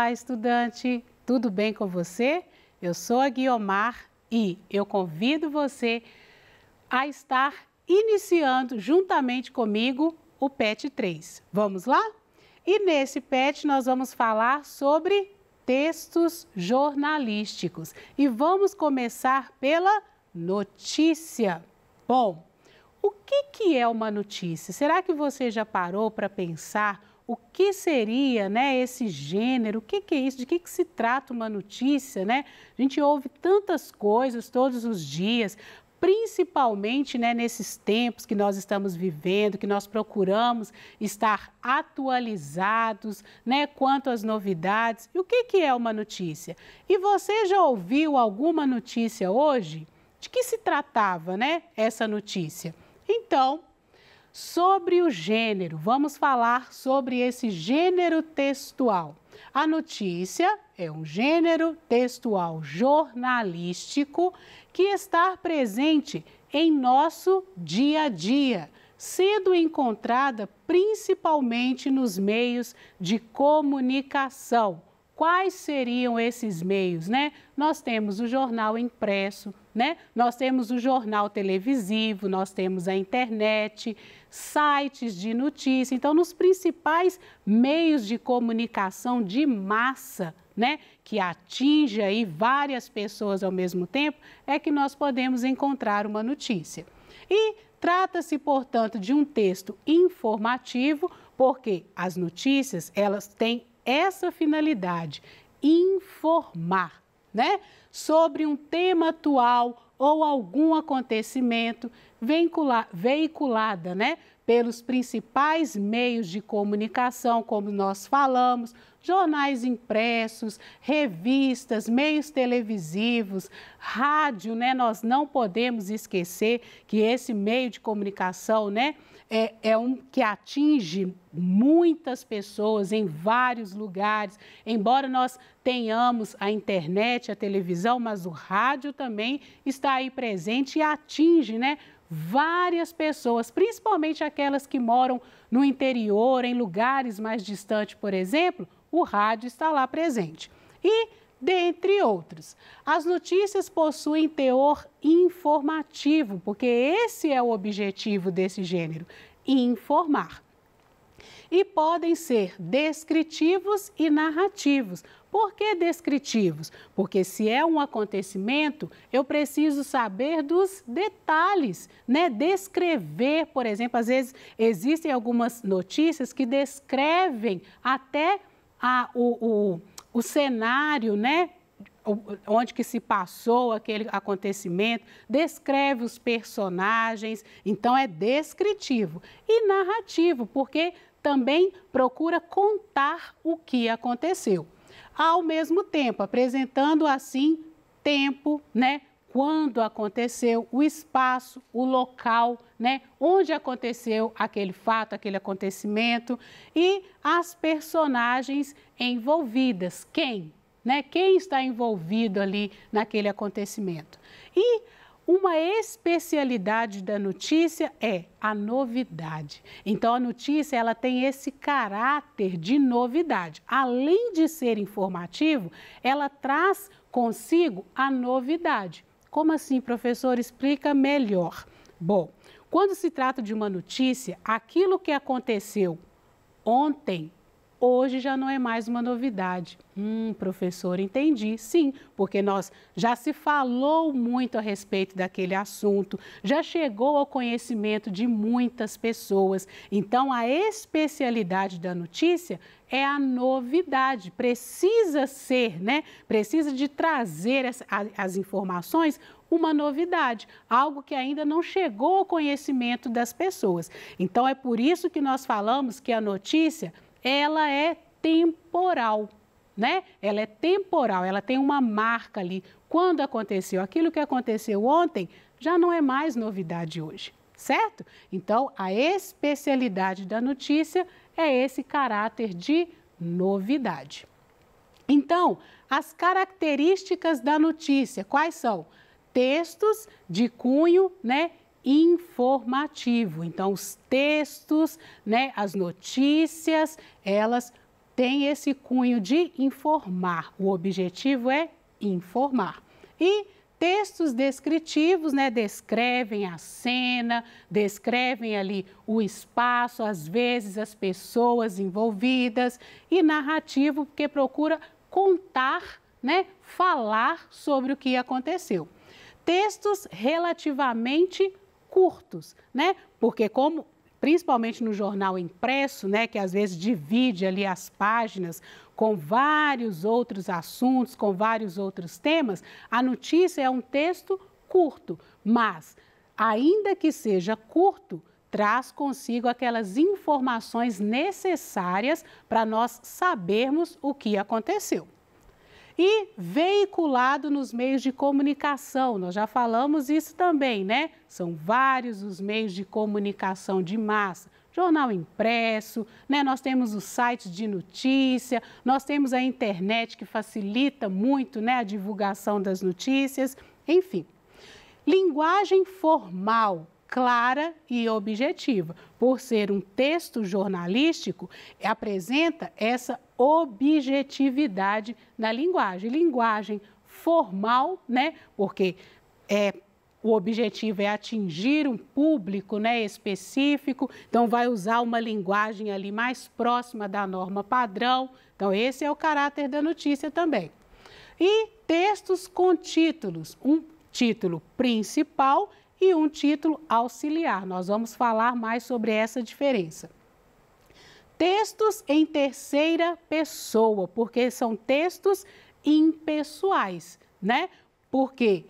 Olá, estudante! Tudo bem com você? Eu sou a Guiomar e eu convido você a estar iniciando juntamente comigo o PET 3. Vamos lá? E nesse PET nós vamos falar sobre textos jornalísticos e vamos começar pela notícia. Bom, o que é uma notícia? Será que você já parou para pensar o que seria, esse gênero? O que é isso? De que se trata uma notícia, né? A gente ouve tantas coisas todos os dias, principalmente nesses tempos que nós estamos vivendo, que nós procuramos estar atualizados, quanto às novidades. E o que é uma notícia? E você já ouviu alguma notícia hoje? De que se tratava, essa notícia? Então, sobre o gênero, vamos falar sobre esse gênero textual. A notícia é um gênero textual jornalístico que está presente em nosso dia a dia, sendo encontrada principalmente nos meios de comunicação. Quais seriam esses meios, Nós temos o jornal impresso, Nós temos o jornal televisivo, nós temos a internet, sites de notícia. Então, nos principais meios de comunicação de massa, que atinge aí várias pessoas ao mesmo tempo, é que nós podemos encontrar uma notícia. E trata-se, portanto, de um texto informativo, porque as notícias, elas têm essa finalidade, informar, sobre um tema atual ou algum acontecimento veiculada, pelos principais meios de comunicação, como nós falamos, jornais impressos, revistas, meios televisivos, rádio, Nós não podemos esquecer que esse meio de comunicação, é um que atinge muitas pessoas em vários lugares. Embora nós tenhamos a internet, a televisão, mas o rádio também está aí presente e atinge, várias pessoas, principalmente aquelas que moram no interior, em lugares mais distantes, por exemplo, o rádio está lá presente. E, dentre outros, as notícias possuem teor informativo, porque esse é o objetivo desse gênero, informar. E podem ser descritivos e narrativos. Por que descritivos? Porque se é um acontecimento, eu preciso saber dos detalhes, Descrever, por exemplo, às vezes existem algumas notícias que descrevem até o cenário, onde que se passou aquele acontecimento, descreve os personagens, então é descritivo. E narrativo, porque também procura contar o que aconteceu. Ao mesmo tempo, apresentando assim tempo, quando aconteceu, o espaço, o local, onde aconteceu aquele fato, aquele acontecimento e as personagens envolvidas. Quem? Quem está envolvido ali naquele acontecimento. E uma especialidade da notícia é a novidade. Então, a notícia ela tem esse caráter de novidade. Além de ser informativo, ela traz consigo a novidade. Como assim, professor? Explica melhor. Bom, quando se trata de uma notícia, aquilo que aconteceu ontem, hoje já não é mais uma novidade. Professor, entendi. Sim, porque já se falou muito a respeito daquele assunto, já chegou ao conhecimento de muitas pessoas. Então, a especialidade da notícia é a novidade. Precisa ser, Precisa de trazer as informações uma novidade, algo que ainda não chegou ao conhecimento das pessoas. Então, é por isso que nós falamos que a notícia ela é temporal, Ela é temporal, ela tem uma marca ali. Quando aconteceu aquilo que aconteceu ontem, já não é mais novidade hoje, certo? Então, a especialidade da notícia é esse caráter de novidade. Então, as características da notícia, quais são? Textos de cunho, informativo. Então, os textos, as notícias, elas tem esse cunho de informar. O objetivo é informar. E textos descritivos, né, descrevem a cena, descrevem ali o espaço, às vezes as pessoas envolvidas, e narrativo porque procura contar, né, falar sobre o que aconteceu. Textos relativamente curtos, né, porque como principalmente no jornal impresso, né, que às vezes divide ali as páginas com vários outros assuntos, com vários outros temas, a notícia é um texto curto, mas, ainda que seja curto, traz consigo aquelas informações necessárias para nós sabermos o que aconteceu. E veiculado nos meios de comunicação, nós já falamos isso também, né? São vários os meios de comunicação de massa, jornal impresso, né? Nós temos os sites de notícia, nós temos a internet que facilita muito, né, a divulgação das notícias, enfim. Linguagem formal, clara e objetiva. Por ser um texto jornalístico, apresenta essa objetividade na linguagem. Linguagem formal, né? Porque o objetivo é atingir um público, né, específico, então vai usar uma linguagem ali mais próxima da norma padrão. Então, esse é o caráter da notícia também. E textos com títulos, um título principal e um título auxiliar. Nós vamos falar mais sobre essa diferença. Textos em terceira pessoa, porque são textos impessoais, né? Porque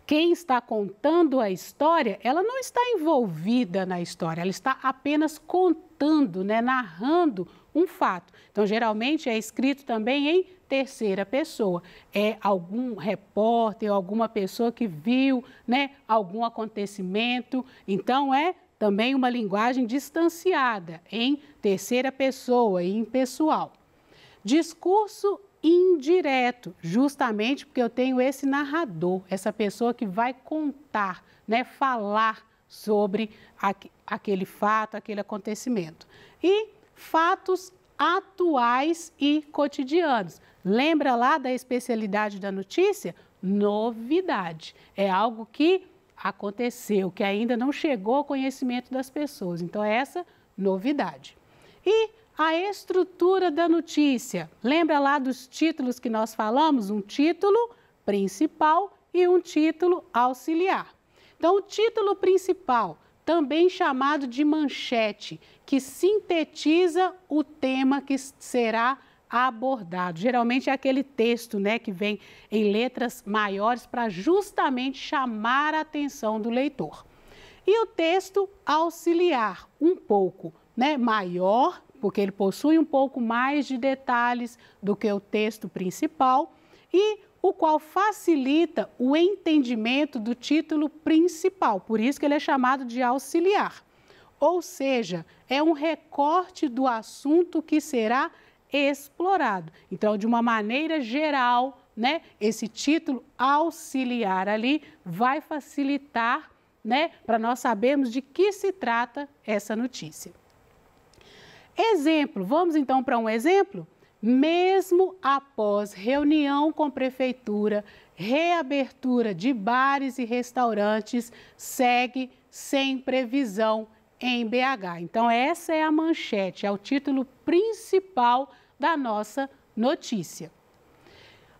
quem está contando a história, ela não está envolvida na história, ela está apenas contando, né? Narrando um fato. Então, geralmente é escrito também em terceira pessoa. É algum repórter, alguma pessoa que viu, né, algum acontecimento. Então, é também uma linguagem distanciada, em terceira pessoa e impessoal. Discurso indireto, justamente porque eu tenho esse narrador, essa pessoa que vai contar, né, falar sobre aquele fato, aquele acontecimento. E fatos atuais e cotidianos. Lembra lá da especialidade da notícia? Novidade. É algo que aconteceu, que ainda não chegou ao conhecimento das pessoas. Então, é essa novidade. E a estrutura da notícia. Lembra lá dos títulos que nós falamos? Um título principal e um título auxiliar. Então, o título principal, também chamado de manchete, que sintetiza o tema que será abordado. Geralmente é aquele texto, né, que vem em letras maiores para justamente chamar a atenção do leitor. E o texto auxiliar, um pouco, né, maior, porque ele possui um pouco mais de detalhes do que o texto principal e o qual facilita o entendimento do título principal, por isso que ele é chamado de auxiliar. Ou seja, é um recorte do assunto que será explorado. Então, de uma maneira geral, né, esse título auxiliar ali vai facilitar, né, para nós sabermos de que se trata essa notícia. Exemplo, vamos então para um exemplo? Mesmo após reunião com prefeitura, reabertura de bares e restaurantes segue sem previsão em BH. Então, essa é a manchete, é o título principal da nossa notícia.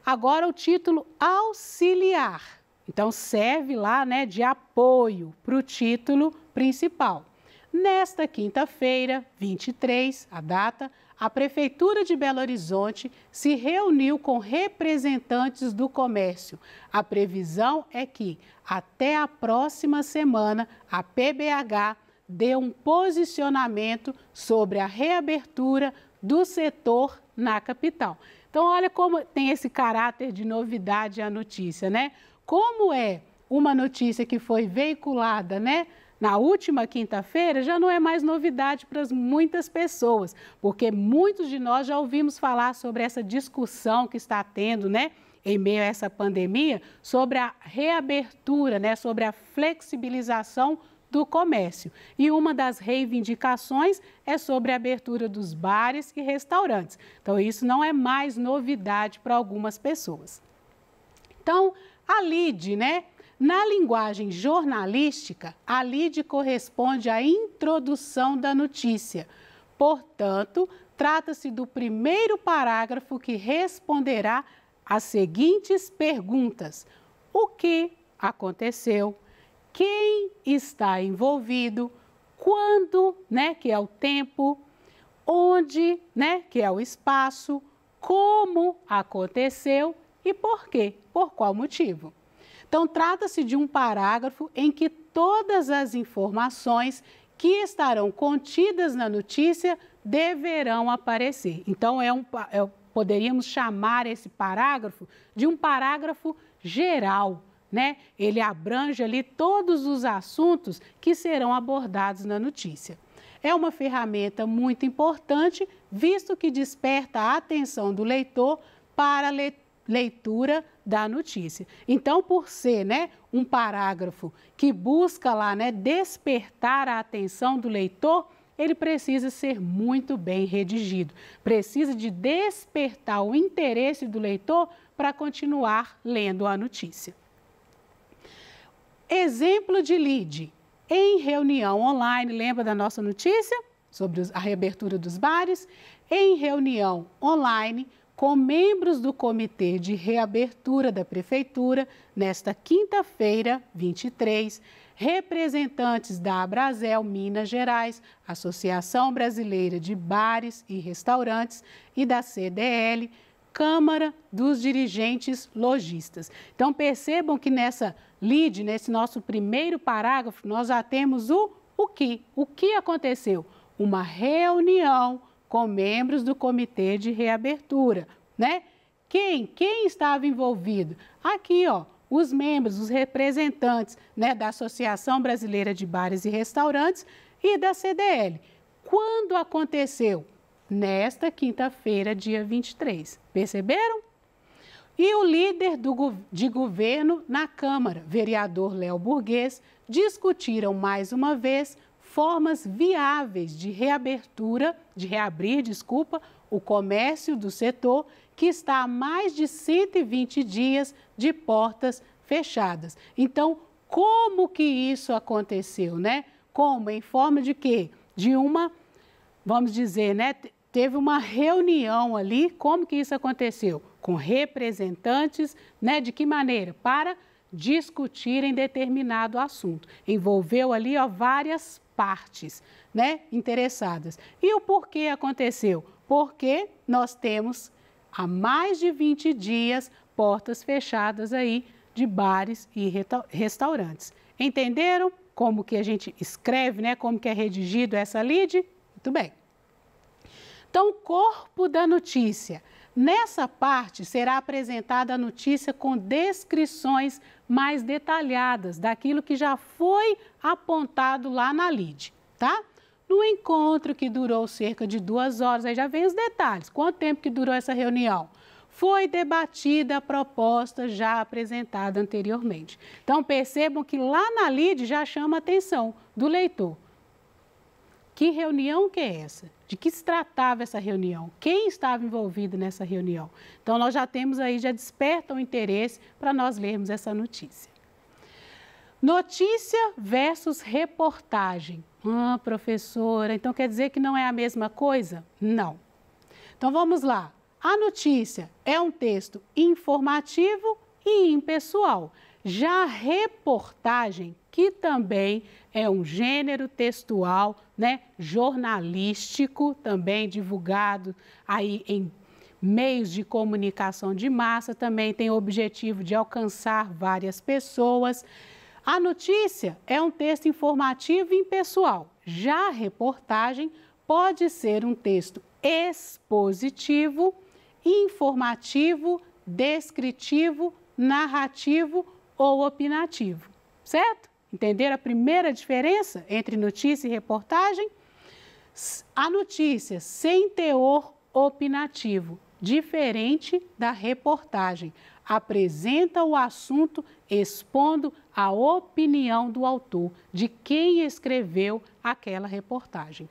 Agora, o título auxiliar. Então, serve lá, né, de apoio para o título principal. Nesta quinta-feira, 23, a data, a Prefeitura de Belo Horizonte se reuniu com representantes do comércio. A previsão é que, até a próxima semana, a PBH dê um posicionamento sobre a reabertura do setor na capital. Então, olha como tem esse caráter de novidade a notícia, né? Como é uma notícia que foi veiculada, né, na última quinta-feira, já não é mais novidade para muitas pessoas, porque muitos de nós já ouvimos falar sobre essa discussão que está tendo, né, em meio a essa pandemia, sobre a reabertura, né, sobre a flexibilização do comércio. E uma das reivindicações é sobre a abertura dos bares e restaurantes. Então, isso não é mais novidade para algumas pessoas. Então, a lide, né? Na linguagem jornalística, a lide corresponde à introdução da notícia. Portanto, trata-se do primeiro parágrafo que responderá às seguintes perguntas: o que aconteceu? Quem está envolvido? Quando, né, que é o tempo? Onde, né, que é o espaço? Como aconteceu e por quê? Por qual motivo? Então, trata-se de um parágrafo em que todas as informações que estarão contidas na notícia deverão aparecer. Então, poderíamos chamar esse parágrafo de um parágrafo geral, né? Ele abrange ali todos os assuntos que serão abordados na notícia. É uma ferramenta muito importante, visto que desperta a atenção do leitor para a leitura da notícia. Então, por ser, né, um parágrafo que busca lá, né, despertar a atenção do leitor, ele precisa ser muito bem redigido. Precisa de despertar o interesse do leitor para continuar lendo a notícia. Exemplo de lide. Em reunião online, lembra da nossa notícia sobre a reabertura dos bares? Em reunião online, com membros do Comitê de Reabertura da Prefeitura, nesta quinta-feira, 23, representantes da Abrazel Minas Gerais, Associação Brasileira de Bares e Restaurantes, e da CDL, Câmara dos Dirigentes Lojistas. Então, percebam que nessa lide, nesse nosso primeiro parágrafo, nós já temos o que. O que aconteceu? Uma reunião com membros do Comitê de Reabertura, né? Quem estava envolvido? Aqui, ó, os membros, os representantes, né, da Associação Brasileira de Bares e Restaurantes e da CDL. Quando aconteceu? Nesta quinta-feira, dia 23. Perceberam? E o líder de governo na Câmara, vereador Léo Burguês, discutiram mais uma vez formas viáveis de reabrir o comércio do setor que está há mais de 120 dias de portas fechadas. Então, como que isso aconteceu, né? Como? Em forma de quê? De uma, vamos dizer, né? Teve uma reunião ali, como que isso aconteceu? Com representantes, né? De que maneira? Para discutirem determinado assunto. Envolveu ali, ó, várias partes, né, interessadas. E o porquê aconteceu? Porque nós temos há mais de 20 dias portas fechadas aí de bares e restaurantes. Entenderam como que a gente escreve, né, como que é redigido essa lide? Muito bem. Então, o corpo da notícia. Nessa parte será apresentada a notícia com descrições mais detalhadas daquilo que já foi apontado lá na lide, tá? No encontro que durou cerca de 2 horas, aí já vem os detalhes. Quanto tempo que durou essa reunião? Foi debatida a proposta já apresentada anteriormente. Então, percebam que lá na lide já chama a atenção do leitor. Que reunião que é essa? De que se tratava essa reunião? Quem estava envolvido nessa reunião? Então, nós já temos aí, já desperta o interesse para nós lermos essa notícia. Notícia versus reportagem. Ah, professora, então quer dizer que não é a mesma coisa? Não. Então, vamos lá. A notícia é um texto informativo e impessoal. Já a reportagem, que também é um gênero textual, né, jornalístico, também divulgado aí em meios de comunicação de massa, também tem o objetivo de alcançar várias pessoas. A notícia é um texto informativo e impessoal. Já a reportagem pode ser um texto expositivo, informativo, descritivo, narrativo ou opinativo, certo? Entenderam a primeira diferença entre notícia e reportagem? A notícia sem teor opinativo, diferente da reportagem. apresenta o assunto expondo a opinião do autor, de quem escreveu aquela reportagem.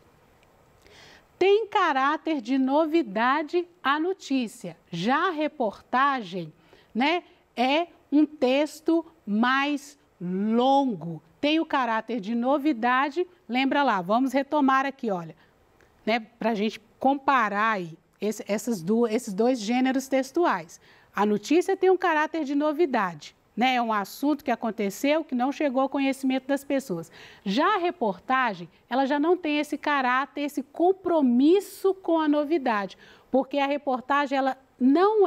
Tem caráter de novidade a notícia. Já a reportagem, né, é um texto mais longo. Tem o caráter de novidade. Lembra lá, vamos retomar aqui, olha, né, para a gente comparar aí esses dois gêneros textuais. A notícia tem um caráter de novidade, né? É um assunto que aconteceu, que não chegou ao conhecimento das pessoas. Já a reportagem, ela já não tem esse caráter, esse compromisso com a novidade, porque a reportagem, ela não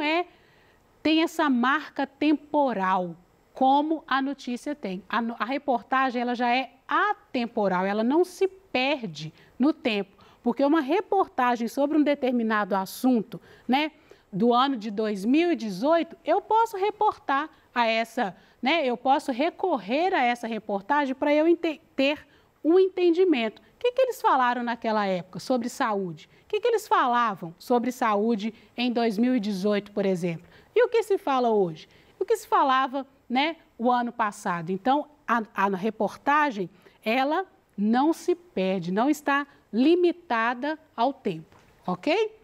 tem essa marca temporal, como a notícia tem. A reportagem, ela já é atemporal, ela não se perde no tempo, porque uma reportagem sobre um determinado assunto, né, do ano de 2018, eu posso reportar a essa, né, eu posso recorrer a essa reportagem para eu ter um entendimento. O que eles falaram naquela época sobre saúde? O que eles falavam sobre saúde em 2018, por exemplo? E o que se fala hoje? O que se falava, né, o ano passado? Então, a reportagem, ela não se perde, não está limitada ao tempo, ok?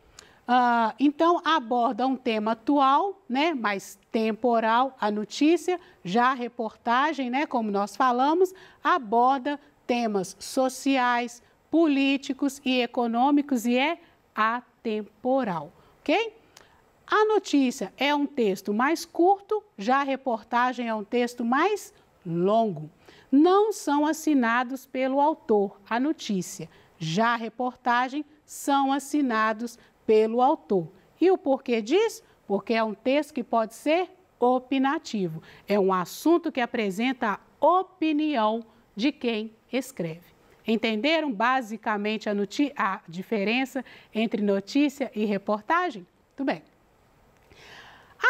Então, aborda um tema atual, né, mais temporal, a notícia. Já a reportagem, né, como nós falamos, aborda temas sociais, políticos e econômicos e é atemporal, ok? A notícia é um texto mais curto, já a reportagem é um texto mais longo. Não são assinados pelo autor, a notícia. Já a reportagem são assinados pelo autor. E o porquê disso? Porque é um texto que pode ser opinativo. É um assunto que apresenta a opinião de quem escreve. Entenderam basicamente a diferença entre notícia e reportagem? Muito bem.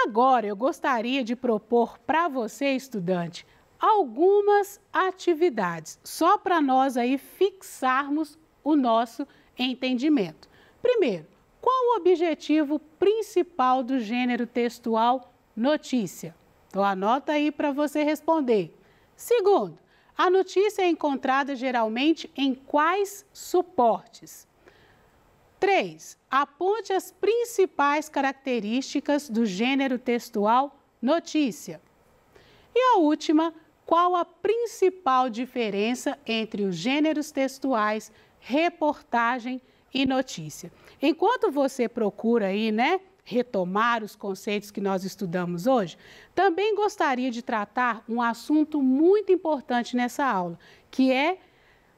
Agora eu gostaria de propor para você, estudante, algumas atividades, só para nós aí fixarmos o nosso entendimento. Primeiro, qual o objetivo principal do gênero textual notícia? Então, anota aí para você responder. Segundo, a notícia é encontrada geralmente em quais suportes? 3. Aponte as principais características do gênero textual notícia. E a última, qual a principal diferença entre os gêneros textuais reportagem e notícia? Enquanto você procura aí, né, retomar os conceitos que nós estudamos hoje, também gostaria de tratar um assunto muito importante nessa aula, que é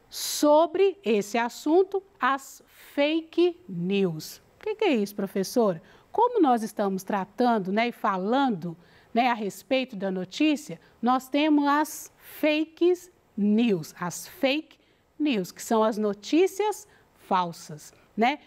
sobre esse assunto, as fake news. O que é isso, professora? Como nós estamos tratando, né, e falando, né, a respeito da notícia, nós temos as fake news, que são as notícias falsas, né?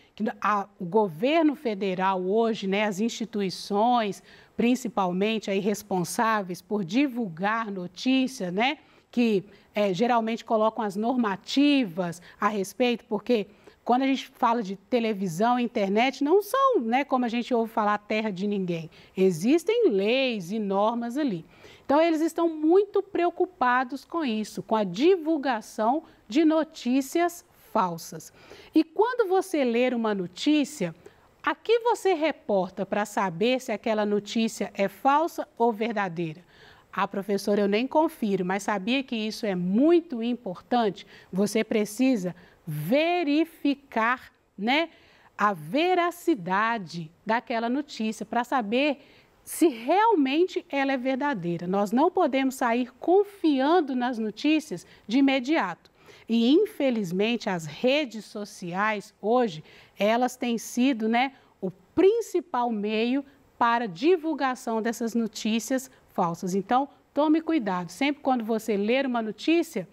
O governo federal hoje, né, as instituições, principalmente aí responsáveis por divulgar notícias, né, que geralmente colocam as normativas a respeito, porque quando a gente fala de televisão e internet, não são, né, como a gente ouve falar, terra de ninguém. Existem leis e normas ali. Então, eles estão muito preocupados com isso, com a divulgação de notícias falsas. E quando você ler uma notícia, a que você reporta para saber se aquela notícia é falsa ou verdadeira? Ah, professora, eu nem confiro, mas sabia que isso é muito importante? Você precisa verificar, né, a veracidade daquela notícia para saber se realmente ela é verdadeira. Nós não podemos sair confiando nas notícias de imediato. E, infelizmente, as redes sociais hoje, elas têm sido, né, o principal meio para divulgação dessas notícias falsas. Então, tome cuidado. Sempre quando você ler uma notícia,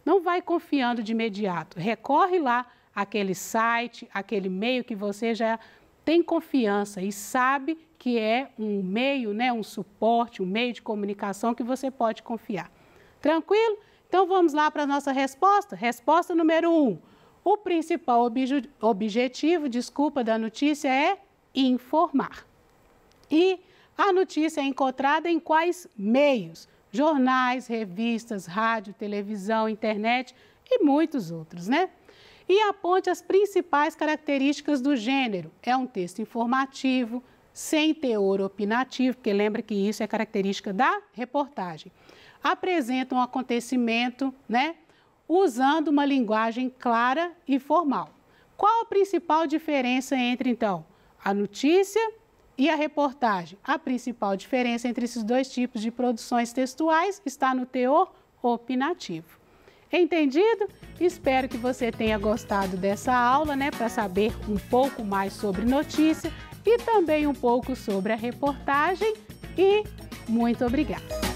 não vai confiando de imediato. Recorre lá àquele site, aquele meio que você já tem confiança e sabe que é um meio, né, um suporte, um meio de comunicação que você pode confiar. Tranquilo? Então, vamos lá para a nossa resposta. Resposta número 1. O principal objetivo, da notícia é informar. E A notícia é encontrada em quais meios? Jornais, revistas, rádio, televisão, internet e muitos outros, né? E aponte as principais características do gênero. É um texto informativo, sem teor opinativo, porque lembra que isso é característica da reportagem. Apresenta um acontecimento, né? Usando uma linguagem clara e formal. Qual a principal diferença entre, então, a notícia e a reportagem? A principal diferença entre esses dois tipos de produções textuais está no teor opinativo. Entendido? Espero que você tenha gostado dessa aula, né, para saber um pouco mais sobre notícia e também um pouco sobre a reportagem. E muito obrigada!